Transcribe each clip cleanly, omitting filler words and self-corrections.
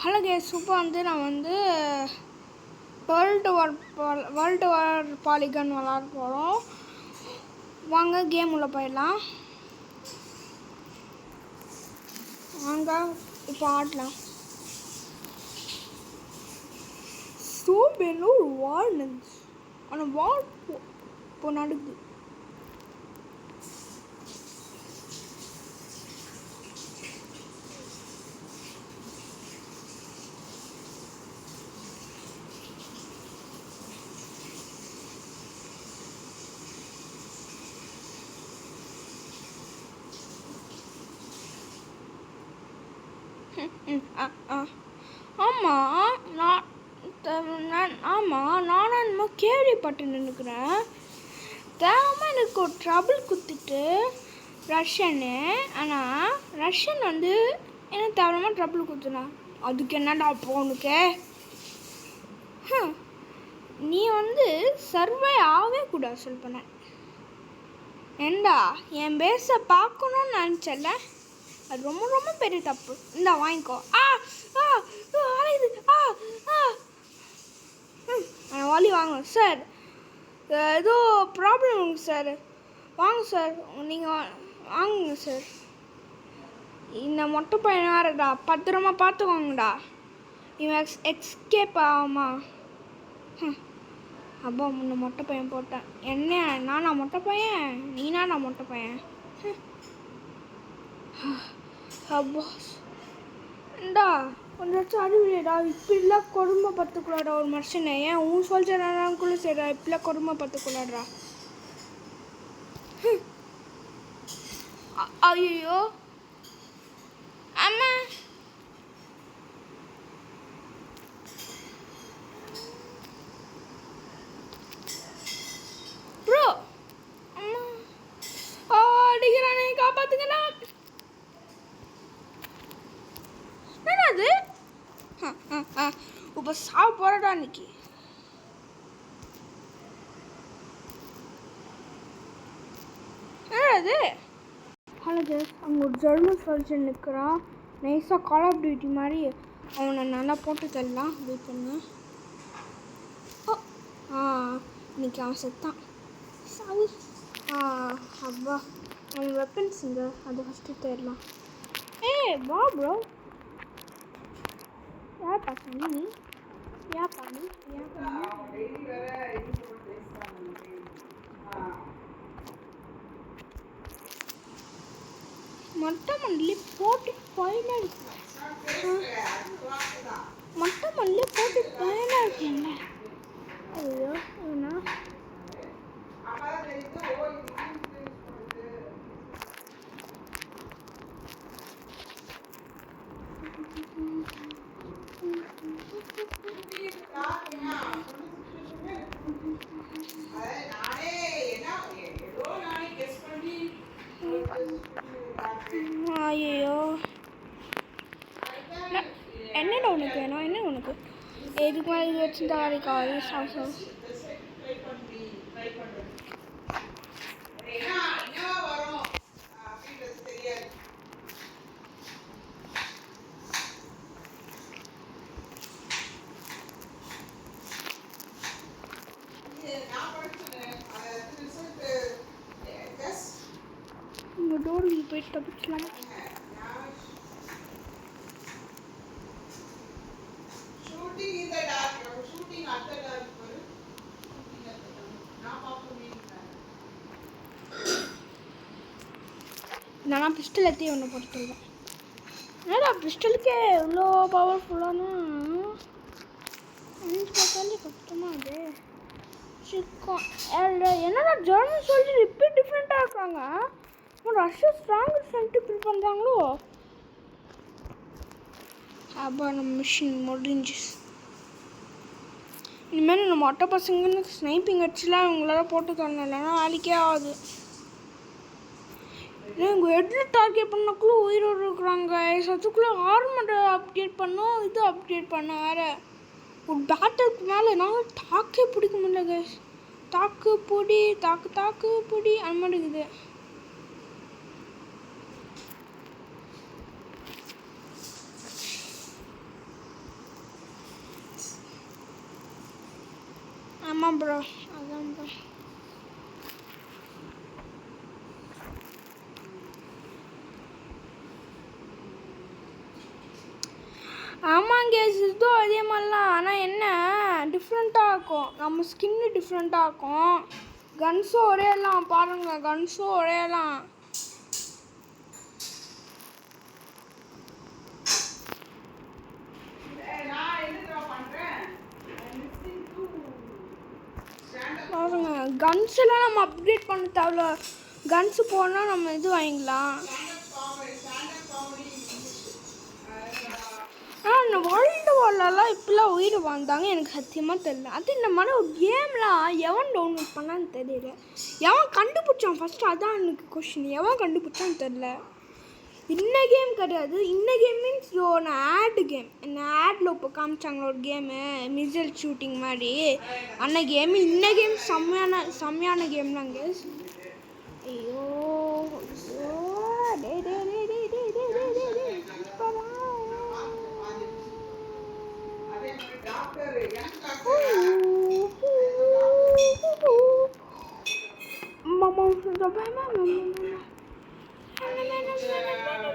Hello case, இப்போ வந்து நான் வந்து வேர்ல்டு வார் பாலிகன் விளாட போகிறோம். வாங்க கேம் உள்ள போயிடலாம். வாங்க இப்போ ஆடலாம். சோம்பேறியில் ஒரு வார் நடந்துச்சு. ஆனால் வார் இப்போ நடக்குது. நானும் என்னமோ கேள்விப்பட்டு நினைக்கிறேன். தேவமாக எனக்கு ஒரு ட்ரபிள் குத்திட்டு ரஷ்யனு. ஆனால் ரஷ்யன் வந்து என்ன தேவையமாக ட்ரபிள் குத்துனா அதுக்கு என்னடா போனுக்கு? நீ வந்து சர்வே ஆகவே கூடாது சொல்லிப்பேன். ஏண்டா என் பேஸை பார்க்கணுன்னு நினச்சல, அது ரொம்ப ரொம்ப பெரிய தப்பு. இந்தா வாங்கிக்கோ. வாலி வாங்க சார், ஏதோ ப்ராப்ளம் சார். வாங்க சார், நீங்கள் வாங்குங்க சார். இந்த மொட்டை பையன் வேறுடா, பத்திரமா பார்த்துக்கோங்கடா. இவன் எக்ஸ்கேப் ஆகுமா? அப்பா முன்ன மொட்டை பையன் போட்டேன். என்ன நானா மொட்டை பையன்? நீனா மொட்டை பையன்? அப்பா இந்தா கொஞ்சம் அறிவில்லைடா. இப்படிலாம் கொடுமைப்படுத்தக்கூடாடா ஒரு மனுஷனை. ஏன் உன் சொல்கிறாக்குள்ளே சரிடா, இப்படிலாம் கொடுமைப்படுத்தக்கூடாடா. ஐயோ அம்மா, ப்ரோ அம்மா அடிக்கிறானே, காப்பாத்துங்கண்ணா. என்னது இப்போ சாவ போறடா இன்னைக்கு. என்னது? ஹலோ கேஸ், அங்கே ஒரு ஜெர்மன் சர்ஜன் நிற்கிறான். நைஸாக கால் ஆஃப் டியூட்டி மாதிரி அவனை நல்லா போட்டு தரலாம். வெயிட் பண்ணு. இன்னைக்கு அவன் செத்தான். சாவி. அப்பா அவன் வெப்பன்ஸ் இங்கே, அது ஃபஸ்ட்டு தேடலாம். வா ப்ரோ. யார் பார்க்க நீ? யார் பண்ணி மொட்டை மண்ணிலே போட்டு ஃபைனாக இருக்கு. மொட்டை மண்ணிலே போட்டு ஃபைனாக இருக்குங்க. ஐயோ என்ன ஐயோ என்னடா உனக்கு வேணும்? என்ன உனக்கு எதுக்கு மேலே இது வச்சுருந்தா வேலைக்காது? சாசம் இந்த டோருக்கு போயிட்டு தப்பிக்கலாம். நான் பிஸ்டல் எத்தி ஒன்று போட்டுருவேன். என்னடா பிஸ்டலுக்கே இவ்வளோ பவர்ஃபுல்லானா? பார்த்தாலே கஷ்டமாக அது. சிக்கம் என்னடா ஜெர்மன் சோல்ஜர் இப்படி டிஃப்ரெண்ட்டாக இருக்காங்க. ரஷ்யா ஸ்ட்ராங்கர் சென்டிபிள் பண்ணுறாங்களோ? அப்போ நம்ம மிஷின் முடிஞ்சு. இனிமேல் நம்ம மொட்டை பசங்கன்னு ஸ்னைப்பிங் அடிச்சுலாம் இவங்களால போட்டு தரணும், இல்லைன்னா வேலைக்கே ஆகுது. எங்கள் ஹெட்டில் டார்கெட் பண்ணக்குள்ளே உயிரோடு இருக்கிறாங்க. அதுக்குள்ளே ஆர்மெண்ட் அப்டேட் பண்ணோம், இது அப்டேட் பண்ண வேறு. ஒரு பேட்டலுக்கு மேலே என்னால் தாக்கே பிடிக்க முடியல கைஸ். தாக்கு பிடி அந்த மாதிரி இருக்குது. ஆமாம் ப்ரோ, அதான் ப்ரோ. ஆமாங்க இதுவும் அதே மாதிரிலாம். ஆனால் என்ன டிஃப்ரெண்ட்டாக இருக்கும், நம்ம ஸ்கின்னு டிஃப்ரெண்ட்டாக இருக்கும். கன்ஸும் ஒரேலாம் பாருங்க, கன்ஸும் ஒரேலாம். பாருங்க கன்ஸ் எல்லாம் நம்ம அப்கிரேட் பண்ண தேவையில்ல. கன்ஸு போனால் நம்ம இது வாங்கிக்கலாம். இந்த வேர்ல்டு வார்லலாம் இப்படிலாம் உயிர் வாழ்ந்தாங்க எனக்கு சத்தியமாக தெரியல. அது இந்த மாதிரி ஒரு கேம்லாம் எவன் டவுன்லோட் பண்ணான்னு தெரியல. எவன் கண்டுபிடிச்சான் ஃபஸ்ட்டு, அதான் எனக்கு கொஷின். எவன் கண்டுபிடிச்சான்னு தெரில. இந்த கேம் கிடையாது. இந்த கேம் மீன்ஸ் ஒன்று ஆட் கேம். இந்த ஆடில் இப்போ காமிச்சாங்களோ ஒரு கேமு, மிசைல் ஷூட்டிங் மாதிரி. அந்த கேம் இந்த கேம் செம்மையான கேம்லாம் கேஸ். ஐயோ ஐயோ டே டே டே டே டே டே டே டே டே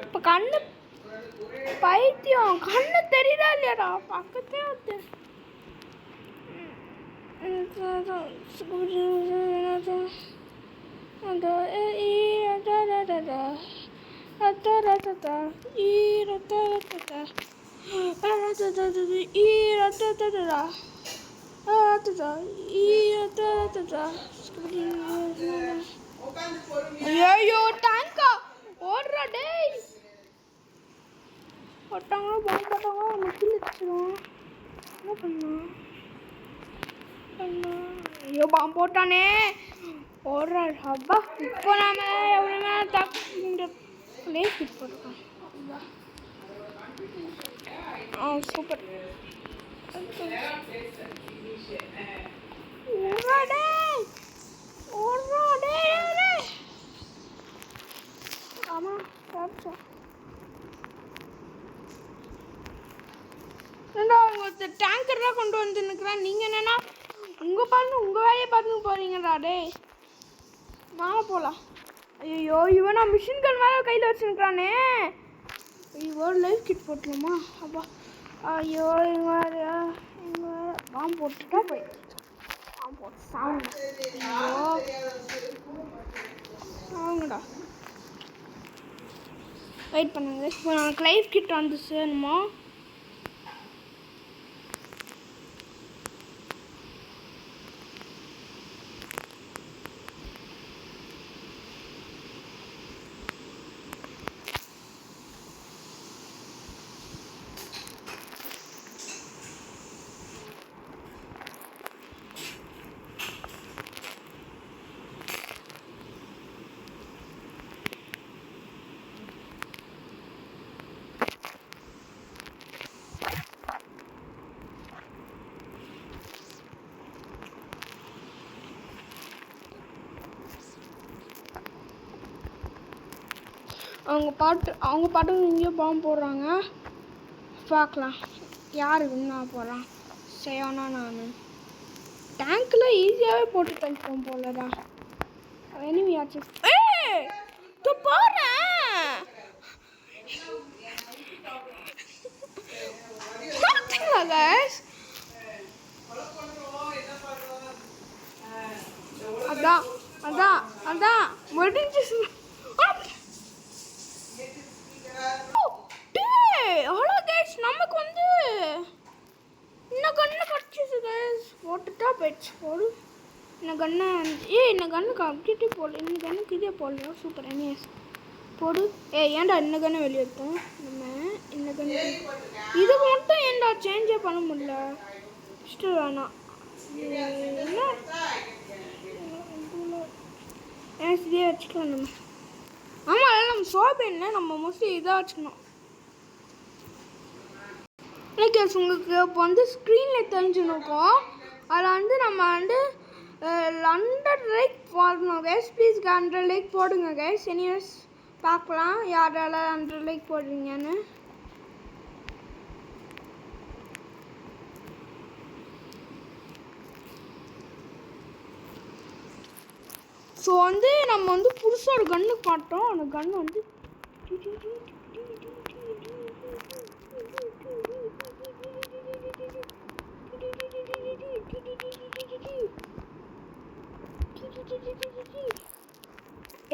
இப்போ கண்ணு பைத்தியம், கண்ணு தெரியுதா இல்லையாடா பக்கத்தே வந்து. ஐயோ டேங்கா ஓடுறா டேய். போட்டாங்களோ பாம்பு போட்டாங்களோ நம்ம கீழே வச்சிடும். என்ன பண்ணலாம்? ஐயோ பாம்பு போட்டானே ஓடுறா. அப்பா இப்போ நாம எவ்வளோ நேரம் தாக்கு லேஸ் கிட் போட்டிருக்கோம். சூப்பர். ஆமாம் சாப்பிட்டோம். அவங்க டேங்கர் தான் கொண்டு வந்து நிற்கிறான். நீங்கள் என்னன்னா உங்கள் பாருங்க உங்கள் வேலையை பார்த்துன்னு போகிறீங்கடா டே. வாங்க போகலாம். ஐயோ இவன் நான் மிஷின் கன் மேலே கையில் வச்சுருக்கிறானே. ஐயோ லைஃப் கிட் போட்டலாமா? அப்பா ஐயோ இவங்க பாம்பு போட்டுட்டா போய் பாம்பு போட்டு சாவுங்க. ஐயோ சாவுங்கடா. வெயிட் பண்ணுங்க. இப்போ எனக்கு லைஃப் கிட் வந்துச்சு என்னமோ. அவங்க பாட்டு இங்கேயோ பாம்பு போடுறாங்க. பார்க்கலாம் யார் வின்னா போகிறான். செய்யனா நான் டேங்க்கில் ஈஸியாகவே போட்டு தள்ளிப்போம் போலடா. எனிமியாச்சும் போகிறேன். அதான் அதான் அதான் முடிஞ்சு. ஹலோ கைஸ், நமக்கு வந்து இந்த கண்ணை கிடச்சிச்சு கைஸ். போட்டுட்டா போயிடுச்சு. போடு இந்த கண்ணை. இந்த கண்ணுக்கு அப்டேட்டே போடல. இந்த கண்ணுக்கு இதே போடலையா? சூப்பர் எனியஸ் போடு. ஏன்டா இந்த கண்ணை வெளியே எடுத்தோம் நம்ம. இந்த கண்ணு இது மட்டும் ஏன்டா சேஞ்சே பண்ண முடியல. ஃபஸ்ட்டு வேணாம் இதே வச்சுக்கலாம் நம்ம. ஆமாம் அதெல்லாம் நம்ம சோபேனில் நம்ம மோஸ்ட்லி இதாக வச்சுக்கணும். கேஸ் உங்களுக்கு இப்போ வந்து ஸ்க்ரீனில் தெரிஞ்சுருக்கோம். அதில் வந்து நம்ம வந்து 100 லைக் போடணும் கேஸ். ப்ளீஸ் 100 லைக் போடுங்க கேஸ். எனிவேஸ் பார்க்கலாம் யாரால 100 லைக் போடுறீங்கன்னு. ஸோ வந்து நம்ம வந்து புதுசாக ஒரு கன்று பார்த்தோம். அந்த கன்று வந்து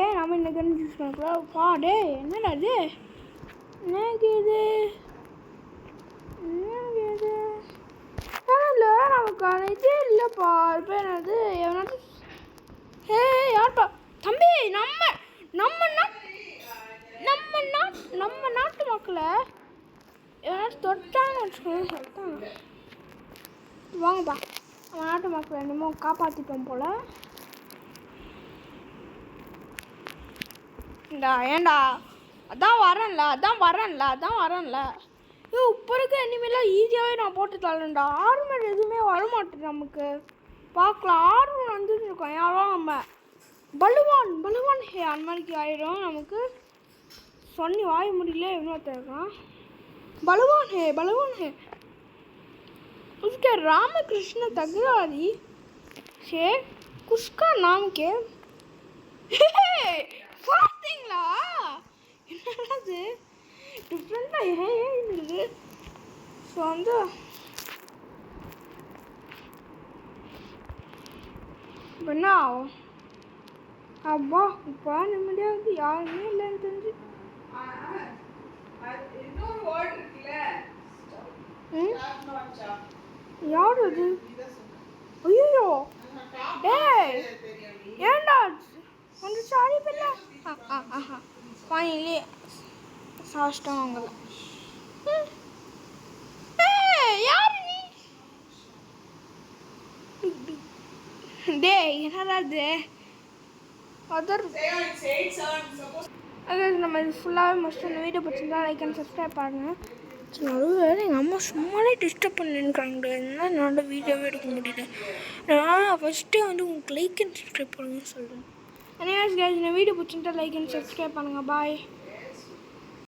ஏன் நம்ம இந்த கன்று யூஸ் பண்ணக்கூடாது? பாடே என்னடா இது? எனக்கு இது இல்லை நமக்கு இதே இல்லைப்பா. இப்போ என்னது எவனாச்சும் ஹே யார்ப்பா தம்பி? நம்ம நாட்டு மக்களை எவனாச்சும் தொட்டான்னு வச்சுக்கோங்க சொல்லிட்டாங்க. வாங்கப்பா, நம்ம நாட்டு மக்களை என்னமோ காப்பாற்றிட்டோம் போல். ஏண்டா அதான் வரேன்ல. இப்போ இருக்க இனிமேலாம் ஈஸியாகவே நான் போட்டு தரேன்டா. ஆர்மர் எதுவுமே வரமாட்டேது நமக்கு. பார்க்கலாம், ஆர்மர் வந்துட்டு இருக்கோம். யாரோ நம்ம பலுவான் ஹே அந்த மாதிரிக்கு ஆயிடும் நமக்கு. சொன்னி வாய முடியல இன்னொருத்தர் இருக்கான். பலுவான் ஹே उसके रामकृष्ण तगरारी से कुसका नाम के பார்த்தீங்களா? என்னது டிஃப்ரெண்டாக ஏன் இருந்தது? ஸோ வந்து என்ன ஆகும்? அப்பா இப்போ நிம்மதியாக யாருமே இல்லைன்னு தெரிஞ்சு யார் அது? ஐயோ டேய் ஏண்டா கொஞ்சம் சாரி பில்ல. ஃபைனலி சாப்பிட்டோம் அவங்கள. யார் நீ? டேய் என்னடா இது? நம்ம இது ஃபுல்லாகவே மோஸ்ட் அந்த வீடியோ பிடிச்சிருந்தா லைக் அண்ட் சப்ஸ்கிரைப் பாருங்கள். நடுவில் எங்கள் அம்மா சும்மாலே டிஸ்டர்ப் பண்ணிருக்காங்க. என்ன என்னோட வீடியோவே எடுக்க முடியல. நான் ஃபஸ்ட்டே வந்து உங்களுக்கு லைக் அண்ட் சப்ஸ்கிரைப் பண்ணுங்கன்னு சொல்கிறேன். anyways guys, இந்த வீடியோ பிடிச்சிருந்தா லைக் அண்ட் சப்ஸ்கிரைப் பண்ணுங்கள். பாய்.